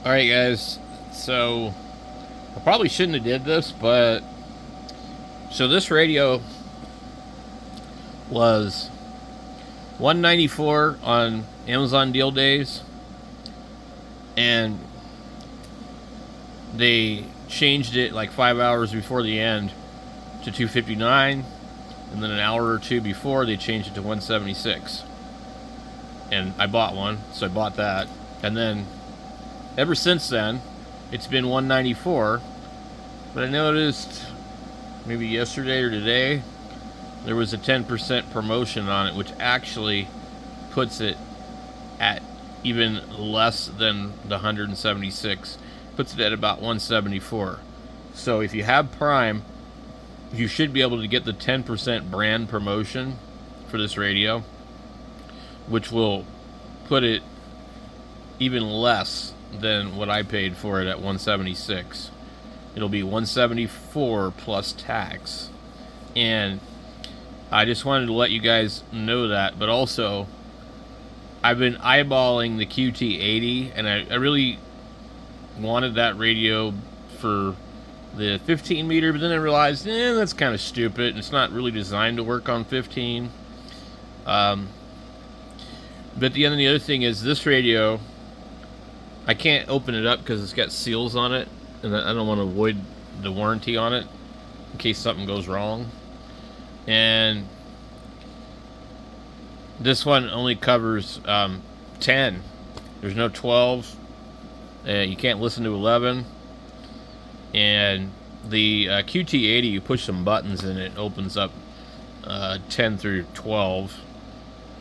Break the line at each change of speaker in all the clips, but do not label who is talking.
Alright guys, so I probably shouldn't have did this, but so this radio was 194 on Amazon deal days, and they changed it like 5 hours before the end to 259, and then an hour or two before they changed it to 176. And I bought one, so I bought that, and then ever since then it's been 194. But I noticed maybe yesterday or today there was a 10% promotion on it, which actually puts it at even less than the 176, puts it at about 174. So if you have Prime, you should be able to get the 10% brand promotion for this radio, which will put it even less than what I paid for it at 176. It'll be 174 plus tax. And I just wanted to let you guys know that. But also, I've been eyeballing the QT80, and I really wanted that radio for the 15 meter, but then I realized, that's kind of stupid, and it's not really designed to work on 15. But the other thing is, this radio, I can't open it up because it's got seals on it, and I don't want to avoid the warranty on it in case something goes wrong. And this one only covers 10. There's no 12. You can't listen to 11. And the QT80, you push some buttons and it opens up 10 through 12.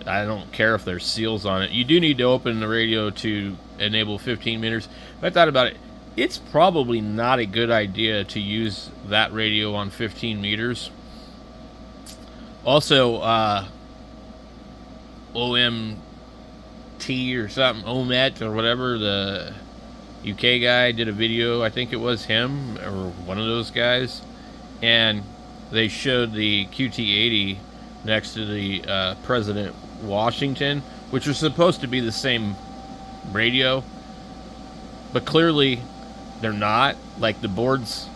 I don't care if there's seals on it. You do need to open the radio to enable 15 meters. But I thought about it. It's probably not a good idea to use that radio on 15 meters. Also, OMT or something, OMET or whatever, the UK guy did a video, I think it was him or one of those guys, and they showed the QT80 next to the President Washington, which was supposed to be the same radio, but clearly they're not. Like, the boards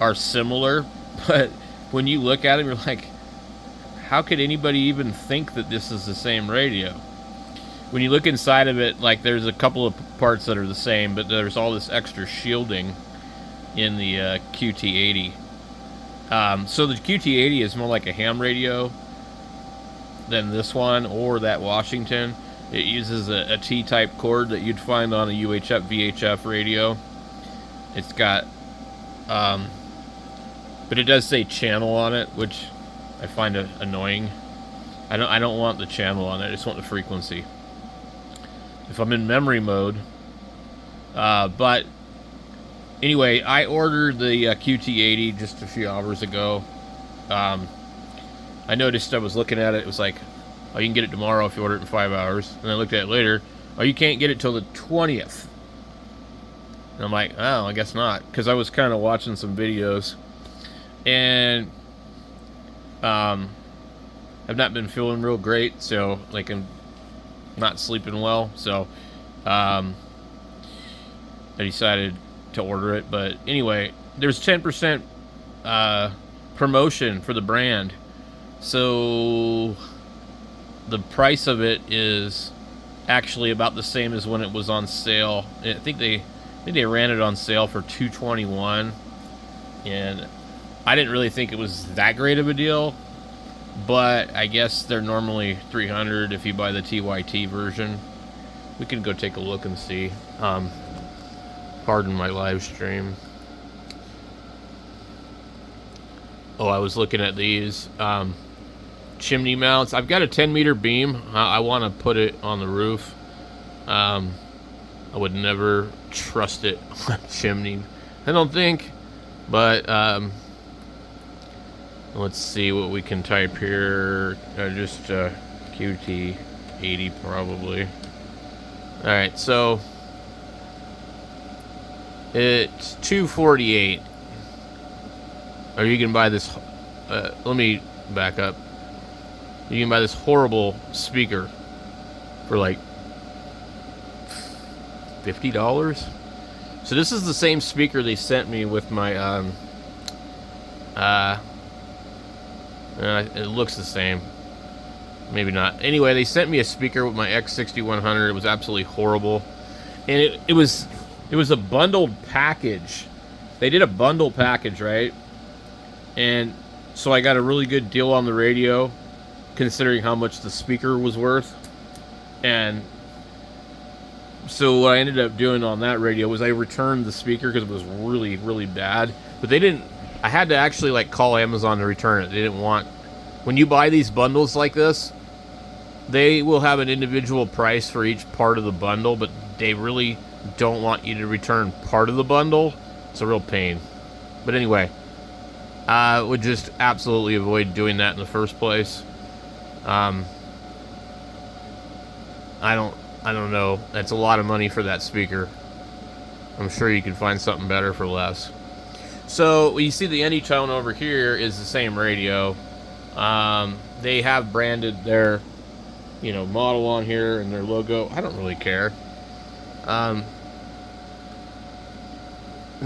are similar, but when you look at them, you're like, how could anybody even think that this is the same radio? When you look inside of it, like, there's a couple of parts that are the same, but there's all this extra shielding in the QT80. So the QT80 is more like a ham radio than this one or that Washington. It uses a T-type cord that you'd find on a UHF VHF radio. It's got, but it does say channel on it, which I find annoying. I don't want the channel on it. I just want the frequency if I'm in memory mode. But anyway, I ordered the QT80 just a few hours ago. I noticed, I was looking at it, it was like, oh, you can get it tomorrow if you order it in 5 hours. And I looked at it later, oh, you can't get it till the 20th. And I'm like, oh, I guess not, because I was kind of watching some videos, and I've not been feeling real great, so, like, I'm not sleeping well, so I decided to order it. But anyway, there's 10% promotion for the brand, so the price of it is actually about the same as when it was on sale. I think they ran it on sale for $221, and I didn't really think it was that great of a deal, but I guess they're normally $300 if you buy the TYT version. We can go take a look and see. Pardon my live stream. Oh, I was looking at these chimney mounts. I've got a 10-meter beam. I want to put it on the roof. I would never trust it on a chimney, I don't think. But let's see what we can type here. Just QT80 probably. Alright, so it's $248. Or you can buy this. Let me back up. You can buy this horrible speaker for like $50. So this is the same speaker they sent me with my it looks the same. Maybe not. Anyway, they sent me a speaker with my X6100. It was absolutely horrible. And it was a bundled package. They did a bundle package, right? And so I got a really good deal on the radio, considering how much the speaker was worth. And so what I ended up doing on that radio was I returned the speaker because it was really, really bad. But they didn't... I had to actually, like, call Amazon to return it. They didn't want... When you buy these bundles like this, they will have an individual price for each part of the bundle, but they really don't want you to return part of the bundle. It's a real pain. But anyway, I would just absolutely avoid doing that in the first place. I don't know. That's a lot of money for that speaker. I'm sure you can find something better for less. So you see the Anytone over here is the same radio. They have branded their, model on here and their logo. I don't really care. And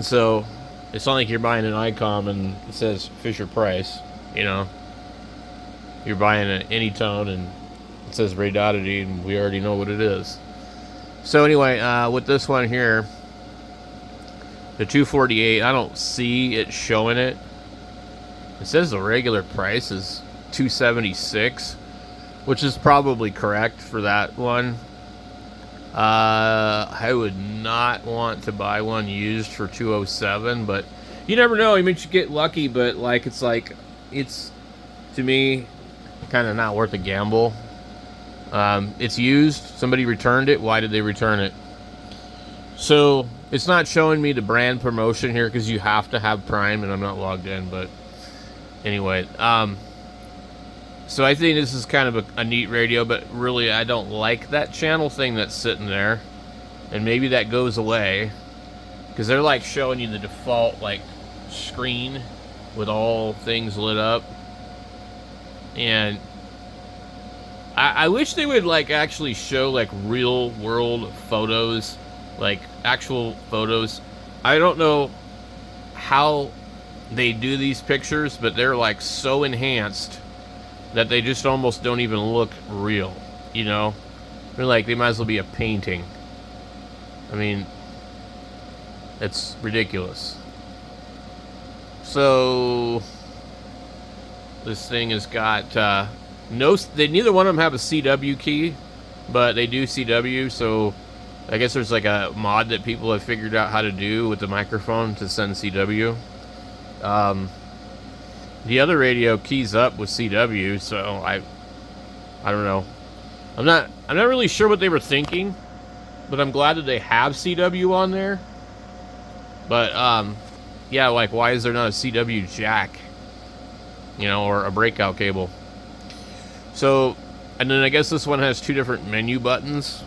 so it's not like you're buying an ICOM and it says Fisher Price. You're buying an Anytone and it says Radioddity, and we already know what it is. So anyway, with this one here, the 248, I don't see it showing it. It says the regular price is $276, which is probably correct for that one. I would not want to buy one used for $207, but you never know. You should get lucky, but it's to me kind of not worth a gamble. It's used. Somebody returned it. Why did they return it? So it's not showing me the brand promotion here because you have to have Prime, and I'm not logged in. But anyway, so I think this is kind of a neat radio, but really I don't like that channel thing that's sitting there, and maybe that goes away because they're like showing you the default screen with all things lit up, and I wish they would actually show real world photos, actual photos. I don't know how they do these pictures, but they're so enhanced that they just almost don't even look real, They're they might as well be a painting. It's ridiculous. So this thing has got neither one of them have a CW key, but they do CW, so I guess there's a mod that people have figured out how to do with the microphone to send CW. The other radio keys up with CW, so I don't know. I'm not really sure what they were thinking, but I'm glad that they have CW on there. But yeah, why is there not a CW jack? Or a breakout cable? So, and then I guess this one has two different menu buttons.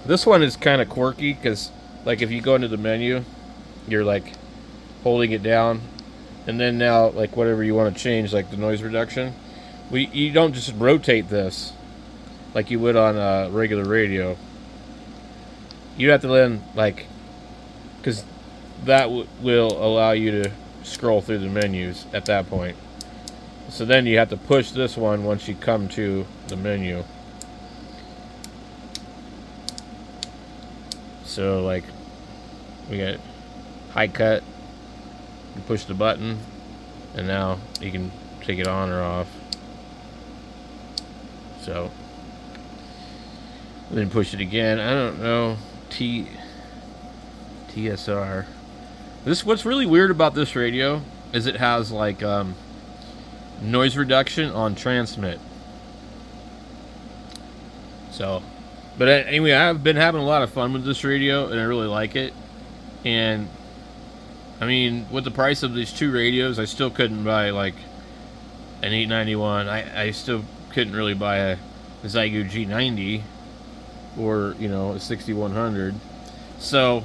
This one is kind of quirky because, if you go into the menu, you're holding it down, and then now whatever you want to change, the noise reduction, you don't just rotate this like you would on a regular radio. You have to then because that will allow you to scroll through the menus at that point. So then you have to push this one once you come to the menu. So we got high cut. You push the button, and now you can take it on or off. So then push it again. I don't know. TSR. What's really weird about this radio is it has noise reduction on transmit. So, but anyway, I've been having a lot of fun with this radio, and I really like it. And with the price of these two radios, I still couldn't buy an 891. I still couldn't really buy a Zygo G90 or a 6100. So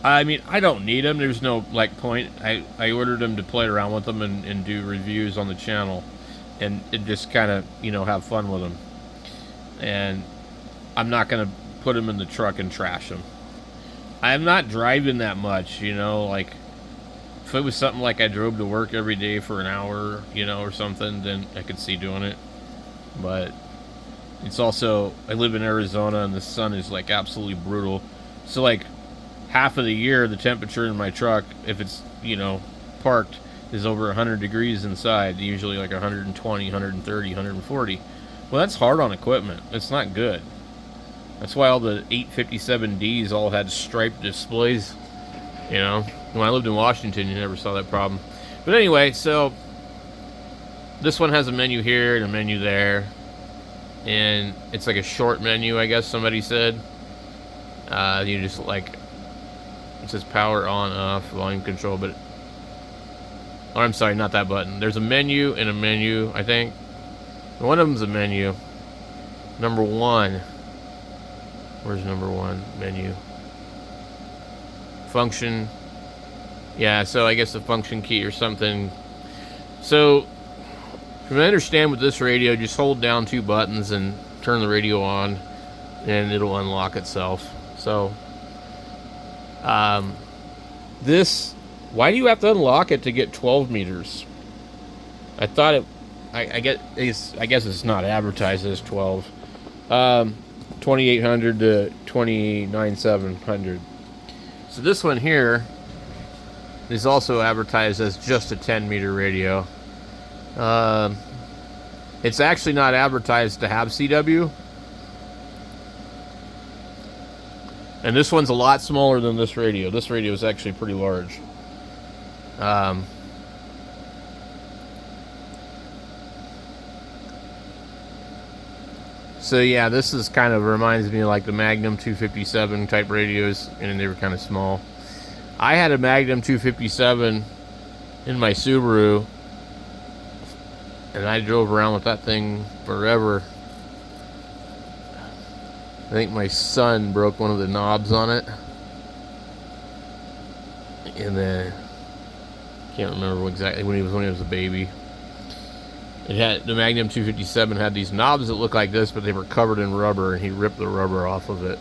I don't need them. There's no point. I ordered them to play around with them and do reviews on the channel, and just kind of have fun with them. And I'm not gonna put them in the truck and trash them. I'm not driving that much, you know, like if it was something like I drove to work every day for an hour, you know, or something, then I could see doing it. But it's also, I live in Arizona and the sun is like absolutely brutal. So like half of the year, the temperature in my truck, if it's, you know, parked, is over 100 degrees inside, usually like 120, 130, 140. Well, that's hard on equipment. It's not good. That's why all the 857Ds all had striped displays, you know. When I lived in Washington, you never saw that problem. But anyway, so this one has a menu here and a menu there. And it's like a short menu, I guess somebody said. You just like, it says power on, off, volume control, but, oh, I'm sorry, not that button. There's a menu and a menu, I think. One of them's a menu. Number one. Where's number one? Menu. Function. Yeah, so I guess the function key or something. So, from what I understand with this radio, just hold down two buttons and turn the radio on, and it'll unlock itself. So, this, why do you have to unlock it to get 12 meters? I thought it, I guess it's not advertised as 12. 2800 to 29700. So this one here is also advertised as just a 10-meter radio. It's actually not advertised to have CW. And this one's a lot smaller than this radio. This radio is actually pretty large. So yeah, this is kind of reminds me of like the Magnum 257 type radios, and they were kind of small. I had a Magnum 257 in my Subaru, and I drove around with that thing forever. I think my son broke one of the knobs on it, and then can't remember exactly when he was a baby. It had, the Magnum 257 had these knobs that looked like this, but they were covered in rubber, and he ripped the rubber off of it.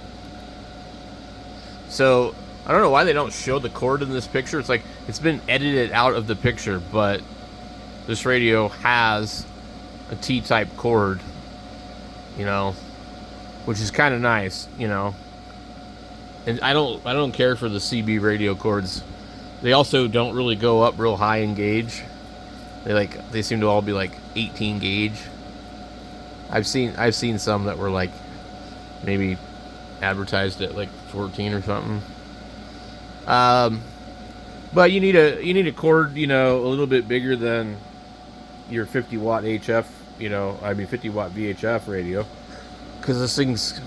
So I don't know why they don't show the cord in this picture. It's like it's been edited out of the picture, but this radio has a T-type cord, you know, which is kind of nice, you know. And I don't care for the CB radio cords. They also don't really go up real high in gauge. They seem to all be like 18 gauge. I've seen some that were like maybe advertised at like 14 or something. But you need a cord, you know, a little bit bigger than your 50 watt HF, you know, 50 watt VHF radio, because this thing's,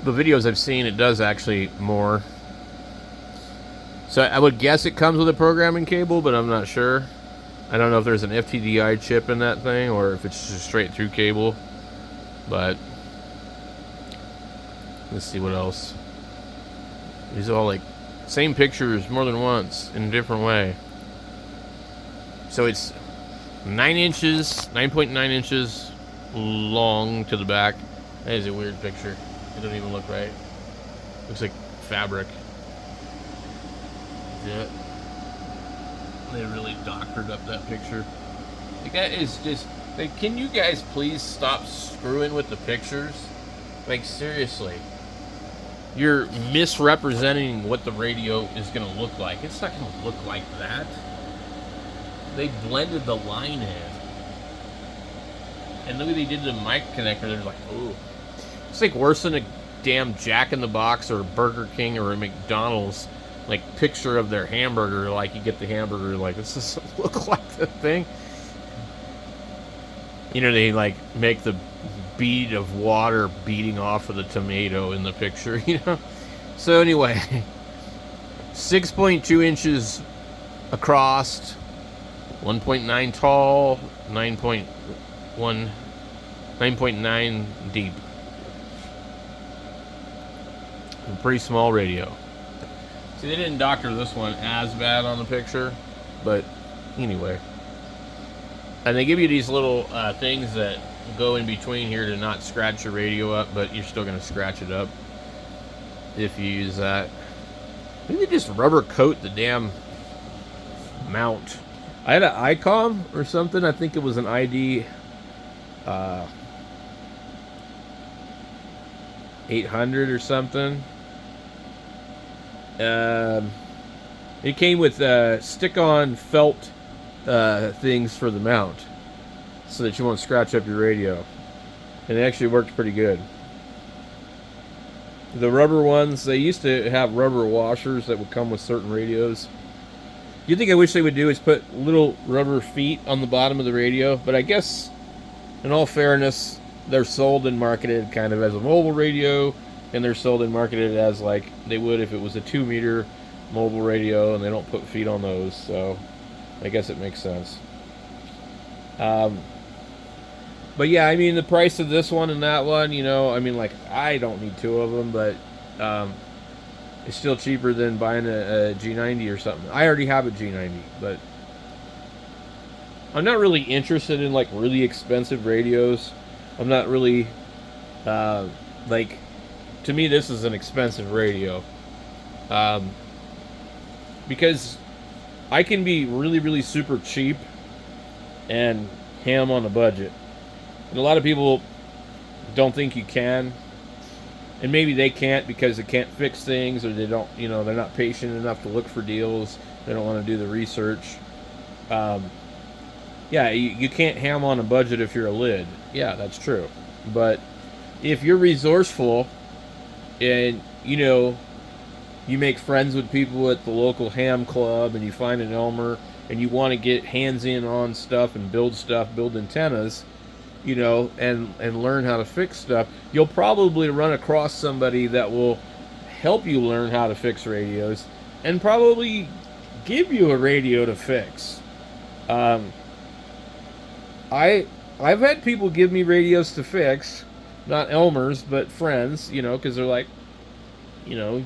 the videos I've seen, it does actually more. So I would guess it comes with a programming cable, but I'm not sure. I don't know if there's an FTDI chip in that thing or if it's just a straight through cable. But let's see what else. These are all like same pictures more than once in a different way. So it's 9.9 inches long to the back. That is a weird picture. It doesn't even look right. Looks like fabric. Yeah. They really doctored up that picture. Like, that is just, like, can you guys please stop screwing with the pictures? Like, seriously. You're misrepresenting what the radio is going to look like. It's not going to look like that. They blended the line in. And look what they did to the mic connector. They're like, ooh. It's like worse than a damn Jack in the Box or a Burger King or a McDonald's, like, picture of their hamburger. Like, you get the hamburger, like, this doesn't look like the thing. You know, they, like, make the bead of water beating off of the tomato in the picture, you know? So, anyway, 6.2 inches across, 1.9 tall, 9.9 deep. A pretty small radio. See, they didn't doctor this one as bad on the picture, but anyway. And they give you these little things that go in between here to not scratch your radio up, but you're still going to scratch it up if you use that. Maybe they just rubber coat the damn mount. I had an ICOM or something. I think it was an ID 800 or something. It came with stick-on felt things for the mount, so that you won't scratch up your radio. And it actually worked pretty good. The rubber ones, they used to have rubber washers that would come with certain radios. You think I wish they would do is put little rubber feet on the bottom of the radio, but I guess, in all fairness, they're sold and marketed kind of as a mobile radio, and they're sold and marketed as like they would if it was a 2-meter mobile radio, and they don't put feet on those, so I guess it makes sense. But yeah, I mean, the price of this one and that one, you know, I mean, like, I don't need two of them, but it's still cheaper than buying a G90 or something. I already have a G90, but I'm not really interested in, like, really expensive radios. I'm not really, like, to me, this is an expensive radio. Because I can be really, really super cheap and ham on a budget. And a lot of people don't think you can. And maybe they can't because they can't fix things, or they don't, you know, they're not patient enough to look for deals. They don't want to do the research. Yeah, you can't ham on a budget if you're a lid. Yeah, that's true. But if you're resourceful and, you know, you make friends with people at the local ham club and you find an Elmer and you want to get hands in on stuff and build antennas, you know, and learn how to fix stuff, you'll probably run across somebody that will help you learn how to fix radios and probably give you a radio to fix. I've had people give me radios to fix, not Elmers, but friends, you know, because they're like, you know,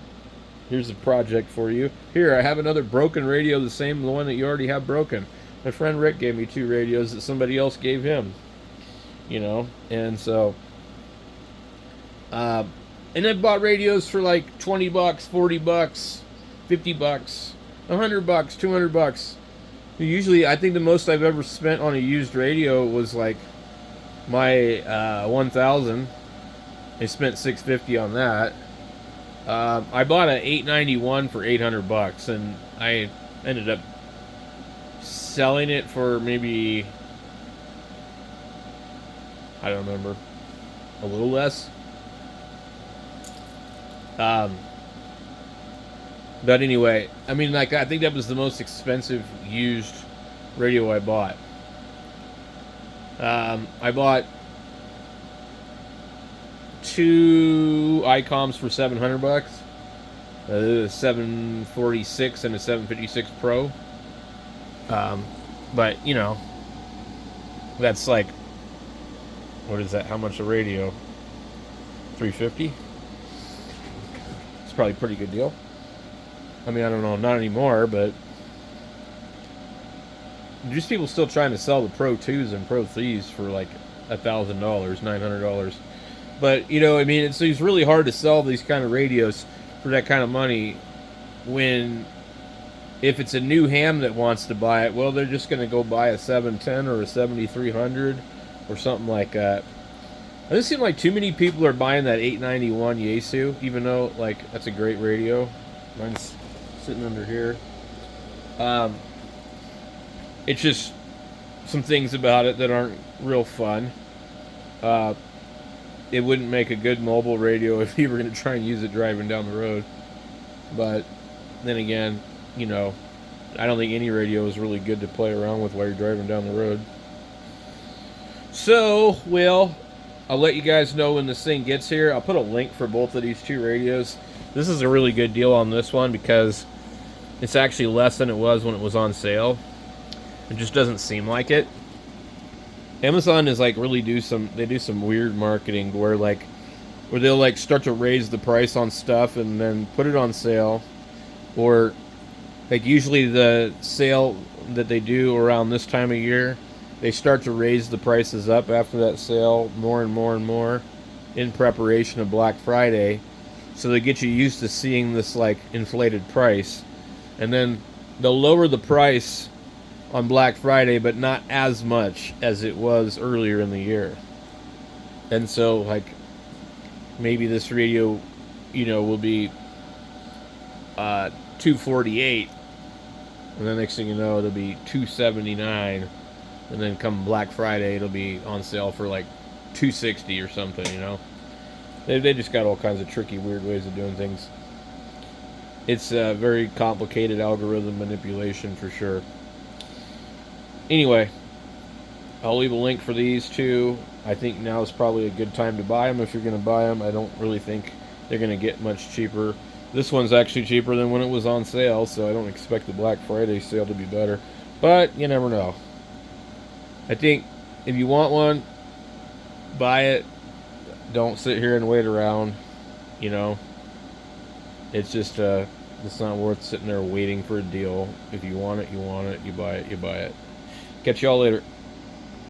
here's a project for you. Here, I have another broken radio, the same the one that you already have broken. My friend Rick gave me 2 radios that somebody else gave him, you know, and so, and I bought radios for like $20, $40, $50, $100, $200. Usually, I think the most I've ever spent on a used radio was like my 1000. I spent $650 on that. I bought an 891 for $800, and I ended up selling it for maybe, I don't remember, a little less. But anyway, I mean, like, I think that was the most expensive used radio I bought. I bought 2 ICOMs for $700, a 746 and a 756 Pro. But you know, that's like, what is that? How much a radio? $350. It's probably a pretty good deal. I mean, I don't know, not anymore, but there's people still trying to sell the Pro 2s and Pro 3s for like $1,000, $900. But, you know, I mean, it's really hard to sell these kind of radios for that kind of money when, if it's a new ham that wants to buy it, well, they're just going to go buy a 710 or a 7300 or something like that. It doesn't seem like too many people are buying that 891 Yaesu, even though, like, that's a great radio. Mine's sitting under here. It's just some things about it that aren't real fun. It wouldn't make a good mobile radio if you were going to try and use it driving down the road. But then again, you know, I don't think any radio is really good to play around with while you're driving down the road. So, well, I'll let you guys know when this thing gets here. I'll put a link for both of these 2 radios. This is a really good deal on this one because it's actually less than it was when it was on sale. It just doesn't seem like it. Amazon is like really do some weird marketing where they'll like start to raise the price on stuff and then put it on sale, or like usually the sale that they do around this time of year they start to raise the prices up after that sale more and more and more in preparation of Black Friday. So they get you used to seeing this like inflated price. And then they'll lower the price on Black Friday, but not as much as it was earlier in the year. And so like maybe this radio, will be $248, and the next thing you know, it'll be $279, and then come Black Friday, it'll be on sale for like $260 or something. They just got all kinds of tricky, weird ways of doing things. It's a very complicated algorithm manipulation for sure. Anyway, I'll leave a link for these two. I think now is probably a good time to buy them if you're going to buy them. I don't really think they're going to get much cheaper. This one's actually cheaper than when it was on sale, so I don't expect the Black Friday sale to be better. But you never know. I think if you want one, buy it. Don't sit here and wait around. It's just it's not worth sitting there waiting for a deal. If you want it, you want it. You buy it, you buy it. Catch y'all later.